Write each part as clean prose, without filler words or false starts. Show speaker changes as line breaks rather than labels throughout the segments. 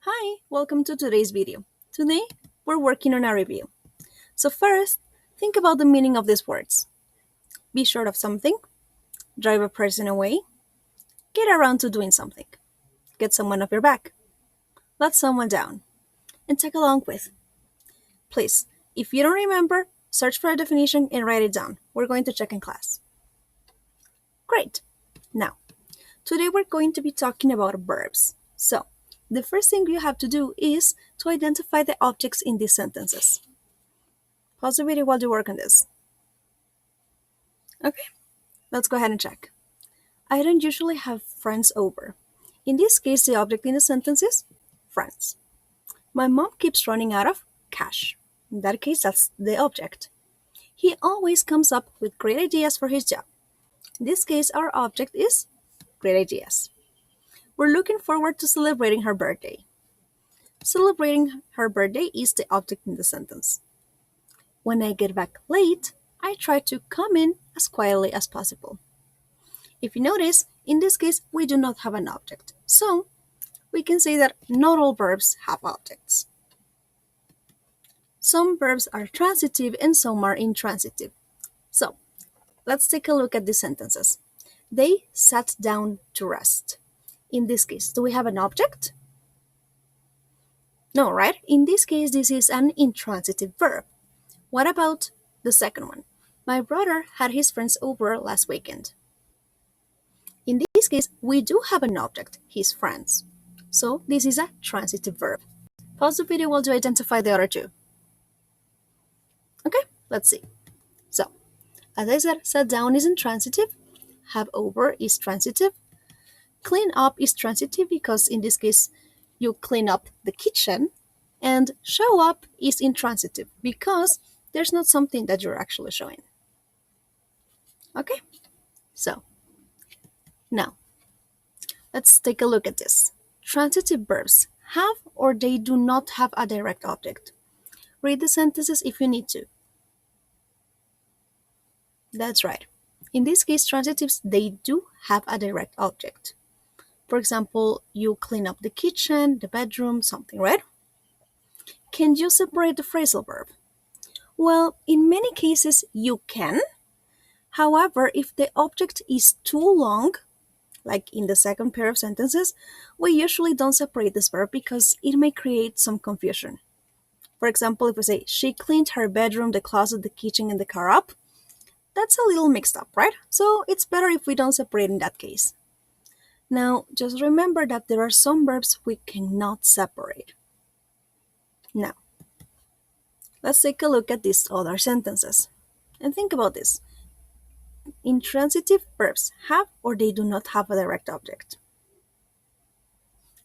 Hi, welcome to today's video. Today, we're working on a review. So first, think about the meaning of these words. Be short of something, drive a person away, get around to doing something, get someone off your back, let someone down, and tag along with. Please, if you don't remember, search for a definition and write it down. We're going to check in class. Great. Now, today we're going to be talking about verbs. So, the first thing you have to do is to identify the objects in these sentences. Pause the video while you work on this. Okay, let's go ahead and check. I don't usually have friends over. In this case, the object in the sentence is friends. My mom keeps running out of cash. In that case, that's the object. He always comes up with great ideas for his job. In this case, our object is great ideas. We're looking forward to celebrating her birthday. Celebrating her birthday is the object in the sentence. When I get back late, I try to come in as quietly as possible. If you notice, in this case, we do not have an object. So, we can say that not all verbs have objects. Some verbs are transitive and some are intransitive. So, let's take a look at these sentences. They sat down to rest. In this case, do we have an object? No, right? In this case, this is an intransitive verb. What about the second one? My brother had his friends over last weekend. In this case, we do have an object, his friends. So this is a transitive verb. Pause the video while you identify the other two. Okay, let's see. So, as I said, sat down is intransitive, have over is transitive, clean up is transitive because in this case, you clean up the kitchen, and show up is intransitive because there's not something that you're actually showing. Okay, so now let's take a look at this. Transitive verbs have or they do not have a direct object. Read the sentences if you need to. That's right. In this case, transitives, they do have a direct object. For example, you clean up the kitchen, the bedroom, something, right? Can you separate the phrasal verb? Well, in many cases, you can. However, if the object is too long, like in the second pair of sentences, we usually don't separate this verb because it may create some confusion. For example, if we say, she cleaned her bedroom, the closet, the kitchen, and the car up, that's a little mixed up, right? So it's better if we don't separate in that case. Now, just remember that there are some verbs we cannot separate. Now, let's take a look at these other sentences. And think about this. Intransitive verbs have or they do not have a direct object.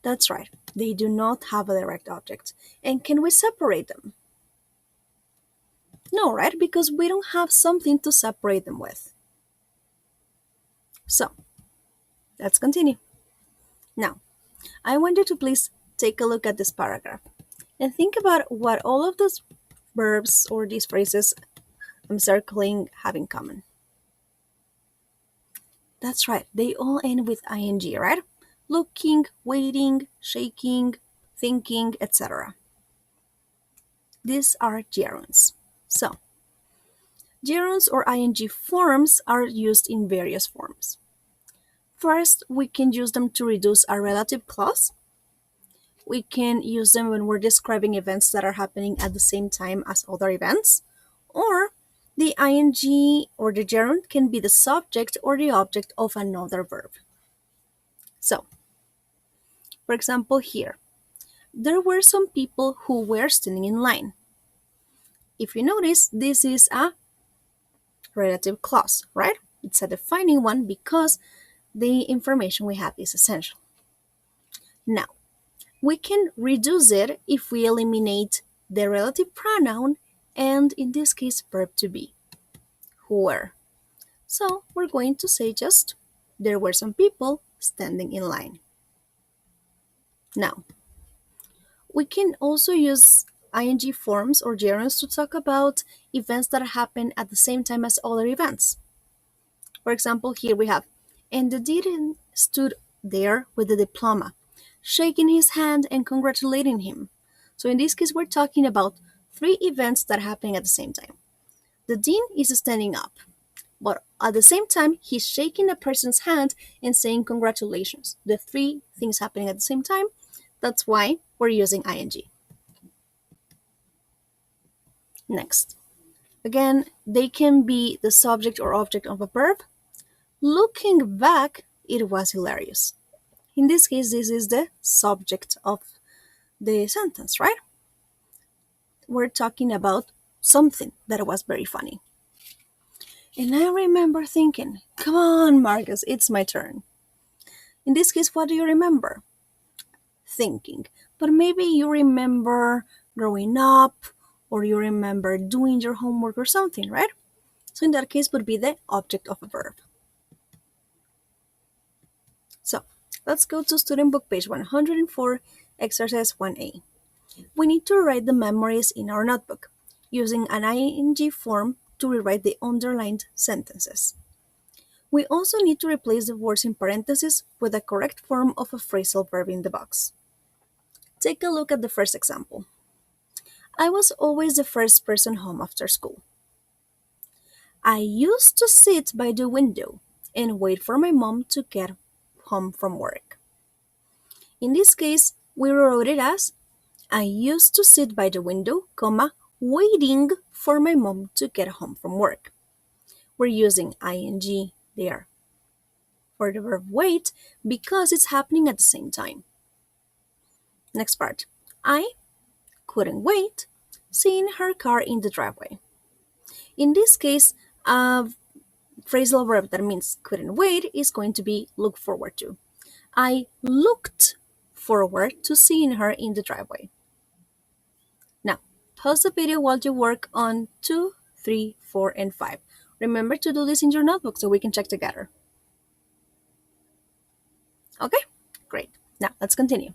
That's right, they do not have a direct object. And can we separate them? No, right? Because we don't have something to separate them with. So, let's continue. Now, I want you to please take a look at this paragraph and think about what all of those verbs or these phrases I'm circling have in common. That's right, they all end with ing, right? Looking, waiting, shaking, thinking, etc. These are gerunds. So, gerunds or ing forms are used in various forms. First, we can use them to reduce a relative clause. We can use them when we're describing events that are happening at the same time as other events. Or the ing or the gerund can be the subject or the object of another verb. So, for example, here, there were some people who were standing in line. If you notice, this is a relative clause, right? It's a defining one because the information we have is essential. Now, we can reduce it if we eliminate the relative pronoun and, in this case, verb to be, who were. So, we're going to say just, there were some people standing in line. Now, we can also use ing forms or gerunds to talk about events that happen at the same time as other events. For example, here we have, and the dean stood there with the diploma. shaking his hand and congratulating him. So in this case, we're talking about three events that are happening at the same time. The dean is standing up, but at the same time, he's shaking a person's hand and saying congratulations. The three things happening at the same time. That's why we're using ing. Next. Again, they can be the subject or object of a verb. Looking back, it was hilarious. In this case, this is the subject of the sentence, right? We're talking about something that was very funny. And I remember thinking, come on, Marcus, it's my turn. In this case, what do you remember? Thinking. But maybe you remember growing up or you remember doing your homework or something, right? So in that case would be the object of a verb. So let's go to student book page 104, exercise 1A. We need to write the memories in our notebook using an ing form to rewrite the underlined sentences. We also need to replace the words in parentheses with the correct form of a phrasal verb in the box. Take a look at the first example. I was always the first person home after school. I used to sit by the window and wait for my mom to get home from work. In this case, we wrote it as I used to sit by the window, comma, waiting for my mom to get home from work. We're using ing there for the verb wait because it's happening at the same time. Next part. I couldn't wait seeing her car in the driveway. In this case, a phrasal verb that means couldn't wait is going to be look forward to. I looked forward to seeing her in the driveway. Now, pause the video while you work on 2, 3, 4, and 5. Remember to do this in your notebook so we can check together. Okay? Great. Now, let's continue.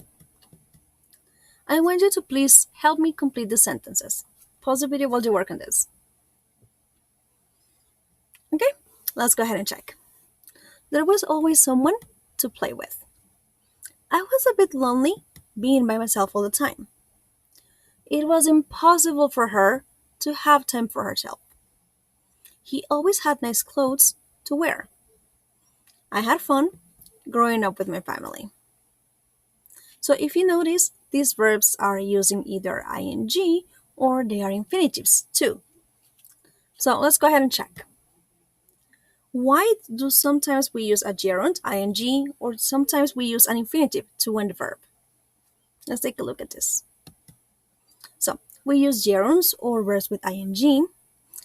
I want you to please help me complete the sentences. Pause the video while you work on this. Okay? Let's go ahead and check. There was always someone to play with. I was a bit lonely being by myself all the time. It was impossible for her to have time for herself. He always had nice clothes to wear. I had fun growing up with my family. So if you notice, these verbs are using either ing or they are infinitives too. So let's go ahead and check. Why do sometimes we use a gerund, ing, or sometimes we use an infinitive to end the verb? Let's take a look at this. So we use gerunds or verbs with ing,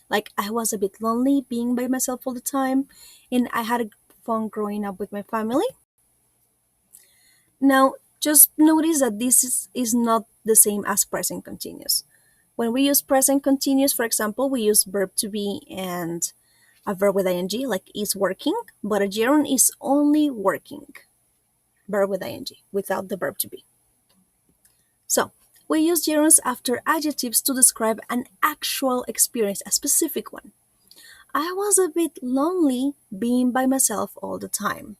like I was a bit lonely being by myself all the time, and I had fun growing up with my family. Now, just notice that this is not the same as present continuous. When we use present continuous, for example, we use verb to be and a verb with ing, like is working, but a gerund is only working, verb with ing, without the verb to be. So, we use gerunds after adjectives to describe an actual experience, a specific one. I was a bit lonely being by myself all the time.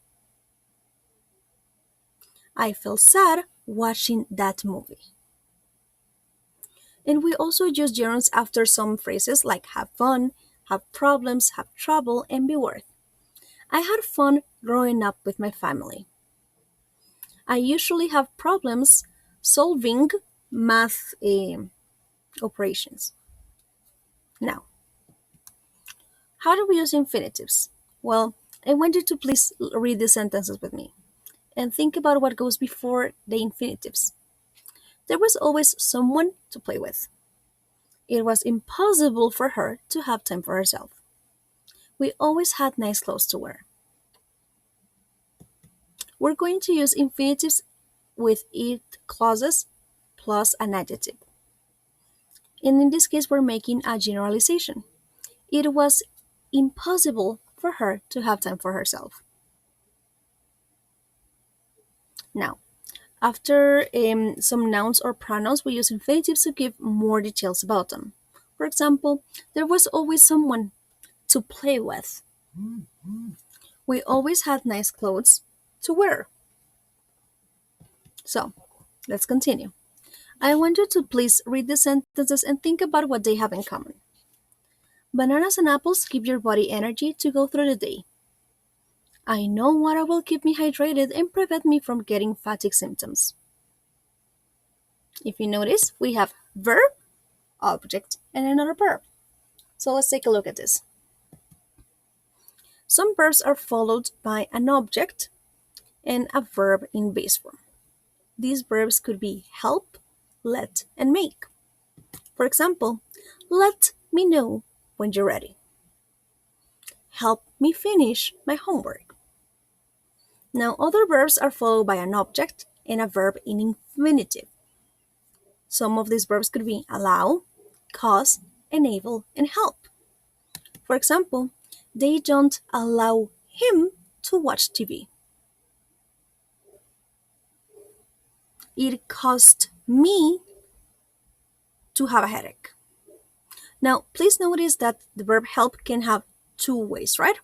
I felt sad watching that movie. And we also use gerunds after some phrases like have fun, have problems, have trouble, and be worth. I had fun growing up with my family. I usually have problems solving math operations. Now, how do we use infinitives? Well, I want you to please read the sentences with me and think about what goes before the infinitives. There was always someone to play with. It was impossible for her to have time for herself. We always had nice clothes to wear. We're going to use infinitives with it clauses plus an adjective. And in this case, we're making a generalization. It was impossible for her to have time for herself. Now, after some nouns or pronouns, we use infinitives to give more details about them. For example, there was always someone to play with. We always had nice clothes to wear. So, let's continue. I want you to please read the sentences and think about what they have in common. Bananas and apples give your body energy to go through the day. I know water will keep me hydrated and prevent me from getting fatigue symptoms. If you notice, we have verb, object, and another verb. So let's take a look at this. Some verbs are followed by an object and a verb in base form. These verbs could be help, let, and make. For example, let me know when you're ready. Help me finish my homework. Now, other verbs are followed by an object and a verb in infinitive. Some of these verbs could be allow, cause, enable, and help. For example, they don't allow him to watch TV. It caused me to have a headache. Now, please notice that the verb help can have two ways, right?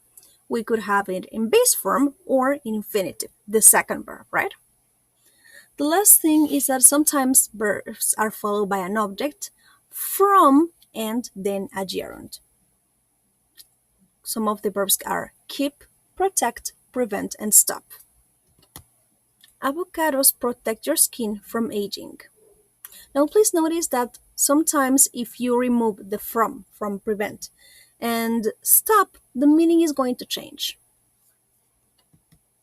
We could have it in base form or in infinitive, the second verb, right? The last thing is that sometimes verbs are followed by an object from and then a gerund. Some of the verbs are keep, protect, prevent, and stop. Avocados protect your skin from aging. Now, please notice that sometimes if you remove the from prevent and stop, the meaning is going to change.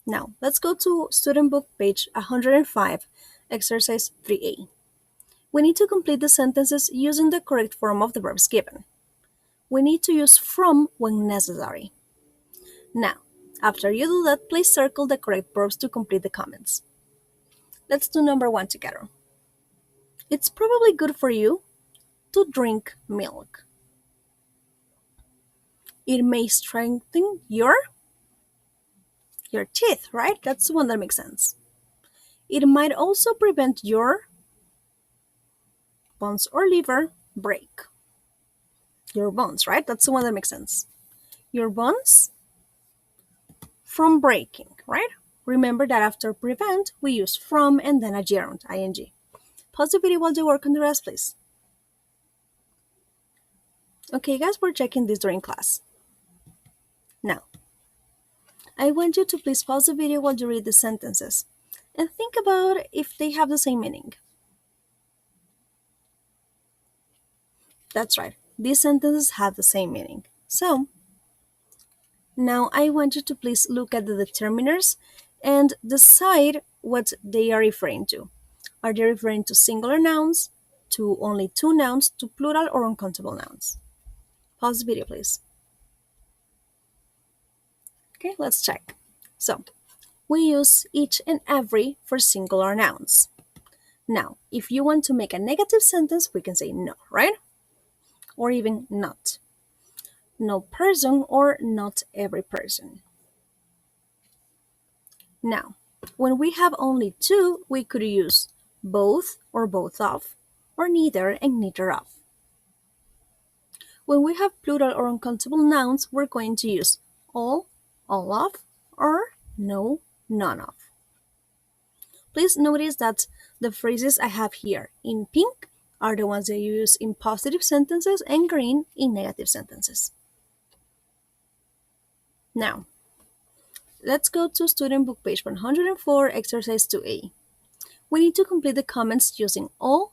Now, let's go to student book page 105, exercise 3A. We need to complete the sentences using the correct form of the verbs given. We need to use from when necessary. Now, after you do that, please circle the correct verbs to complete the comments. Let's do number 1 together. It's probably good for you to drink milk. It may strengthen your teeth, right? That's the one that makes sense. It might also prevent your bones or liver break. Your bones, right? That's the one that makes sense. Your bones from breaking, right? Remember that after prevent, we use from and then a gerund, ing. Pause the video while you work on the rest, please. Okay, guys, we're checking this during class. Now, I want you to please pause the video while you read the sentences and think about if they have the same meaning. That's right, these sentences have the same meaning. So, now I want you to please look at the determiners and decide what they are referring to. Are they referring to singular nouns, to only two nouns, to plural or uncountable nouns? Pause the video, please. Okay, let's check. So, we use each and every for singular nouns. Now, if you want to make a negative sentence, we can say no, right? Or even not. No person or not every person. Now, when we have only two, we could use both or both of, or neither and neither of. When we have plural or uncountable nouns, we're going to use all of, or no, none of. Please notice that the phrases I have here in pink are the ones that you use in positive sentences and green in negative sentences. Now, let's go to student book page 104, exercise 2A. We need to complete the comments using all,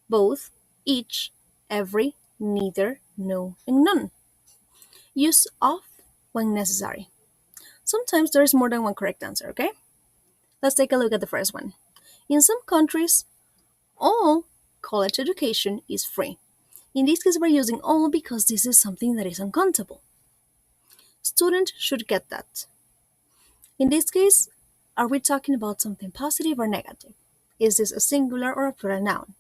both, each, every, neither, no, and none. Use of when necessary. Sometimes there is more than one correct answer, okay? Let's take a look at the first one. In some countries, all college education is free. In this case, we're using all because this is something that is uncountable. Students should get that. In this case, are we talking about something positive or negative? Is this a singular or a plural noun?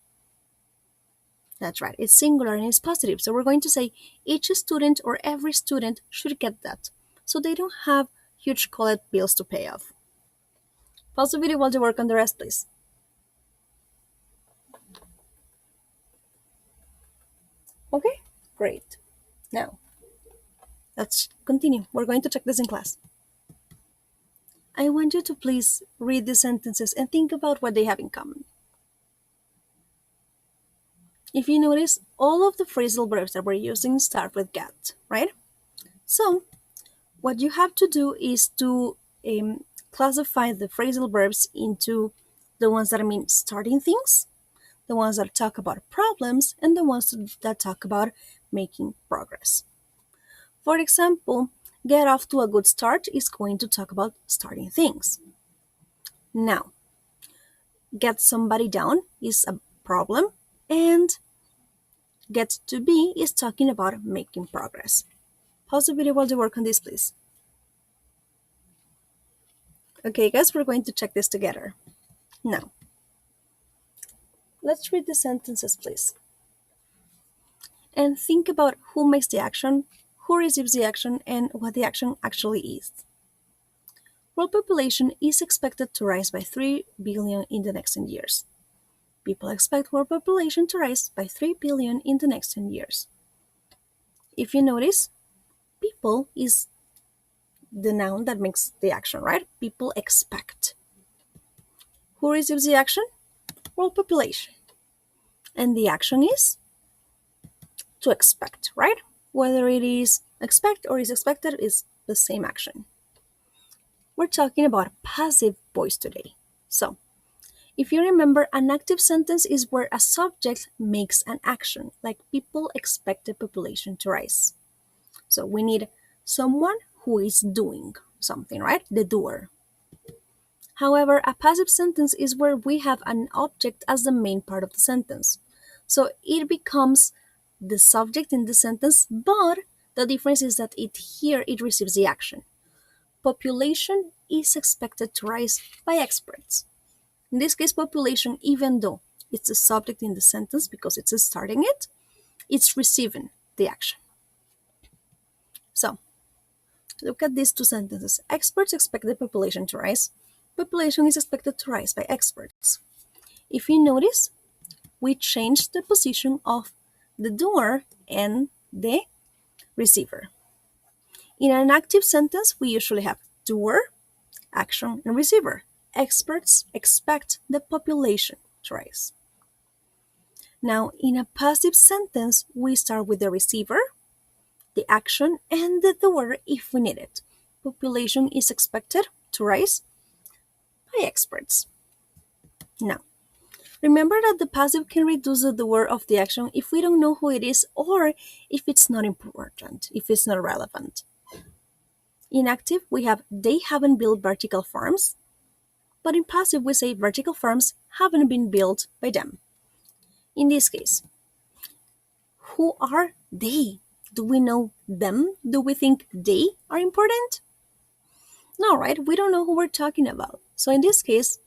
That's right, it's singular and it's positive. So we're going to say each student or every student should get that. So they don't have huge college bills to pay off. Pause the video while you work on the rest, please. Okay, great. Now, let's continue. We're going to check this in class. I want you to please read the sentences and think about what they have in common. If you notice, all of the phrasal verbs that we're using start with get, right? So, what you have to do is to classify the phrasal verbs into the ones that mean starting things, the ones that talk about problems, and the ones that talk about making progress. For example, get off to a good start is going to talk about starting things. Now, get somebody down is a problem, and get to be is talking about making progress. Pause the video while you work on this, please. Okay, guys, we're going to check this together. Now, let's read the sentences, please. And think about who makes the action, who receives the action, and what the action actually is. World population is expected to rise by 3 billion in the next 10 years. People expect world population to rise by 3 billion in the next 10 years. If you notice, people is the noun that makes the action, right? People expect. Who receives the action? World population. And the action is to expect, right? Whether it is expect or is expected is the same action. We're talking about passive voice today. So, if you remember, an active sentence is where a subject makes an action, like people expect the population to rise. So we need someone who is doing something, right? The doer. However, a passive sentence is where we have an object as the main part of the sentence. So it becomes the subject in the sentence, but the difference is that it receives the action. Population is expected to rise by experts. In this case, population, even though it's a subject in the sentence because it's starting it, it's receiving the action. So, look at these two sentences. Experts expect the population to rise. Population is expected to rise by experts. If you notice, we changed the position of the doer and the receiver. In an active sentence, we usually have doer, action, and receiver. Experts expect the population to rise. Now, in a passive sentence, we start with the receiver, the action, and the doer if we need it. Population is expected to rise by experts. Now, remember that the passive can reduce the doer of the action if we don't know who it is or if it's not important, if it's not relevant. In active, we have they haven't built vertical farms, but in passive, we say vertical farms haven't been built by them. In this case, who are they? Do we know them? Do we think they are important? No, right? We don't know who we're talking about. So in this case,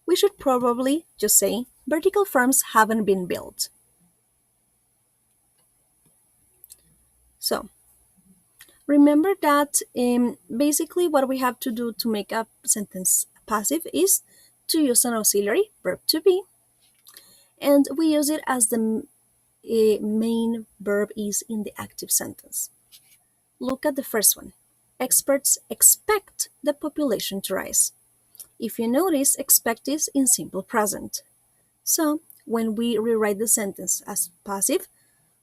we should probably just say vertical farms haven't been built. So remember that basically what we have to do to make a sentence passive is to use an auxiliary, verb to be, and we use it as the main verb is in the active sentence. Look at the first one. Experts expect the population to rise. If you notice, expect is in simple present. So, when we rewrite the sentence as passive,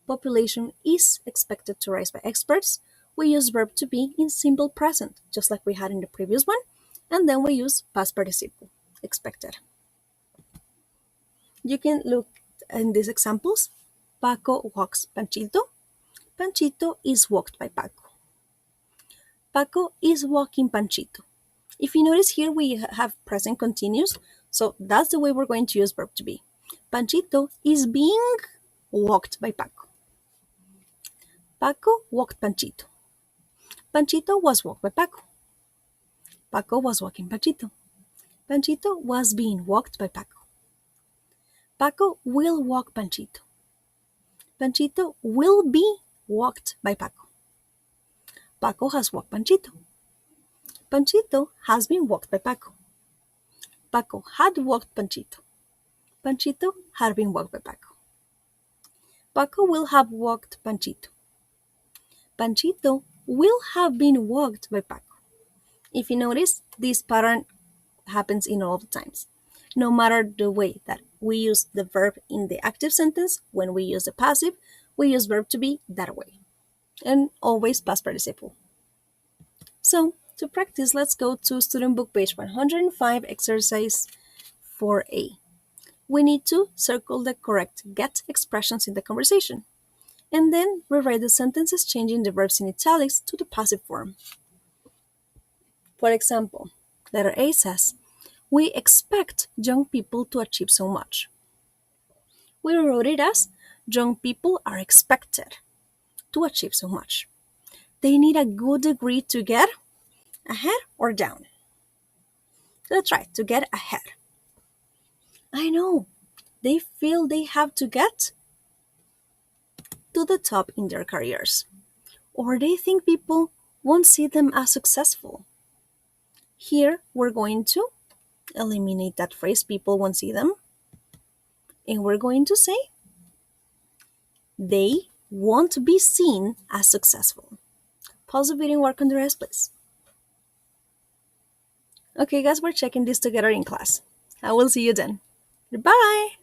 population is expected to rise by experts, we use verb to be in simple present, just like we had in the previous one, and then we use past participle, expected. You can look in these examples. Paco walks Panchito. Panchito is walked by Paco. Paco is walking Panchito. If you notice here, we have present continuous, so that's the way we're going to use verb to be. Panchito is being walked by Paco. Paco walked Panchito. Panchito was walked by Paco. Paco was walking Panchito. Panchito was being walked by Paco. Paco will walk Panchito. Panchito will be walked by Paco. Paco has walked Panchito. Panchito has been walked by Paco. Paco had walked Panchito. Panchito had been walked by Paco. Paco will have walked Panchito. Panchito will have been walked by Paco. If you notice, this pattern happens in all the times. No matter the way that we use the verb in the active sentence, when we use the passive, we use verb to be that way. And always past participle. So, to practice, let's go to student book page 105, exercise 4a. We need to circle the correct get expressions in the conversation, and then rewrite the sentences changing the verbs in italics to the passive form. For example, letter A says, we expect young people to achieve so much. We wrote it as, young people are expected to achieve so much. They need a good degree to get ahead or down. Let's try to get ahead. I know. They feel they have to get to the top in their careers, or they think people won't see them as successful. Here, we're going to eliminate that phrase, people won't see them, and we're going to say, they won't be seen as successful. Pause the video and work on the rest, please. Okay, guys, we're checking this together in class. I will see you then. Goodbye!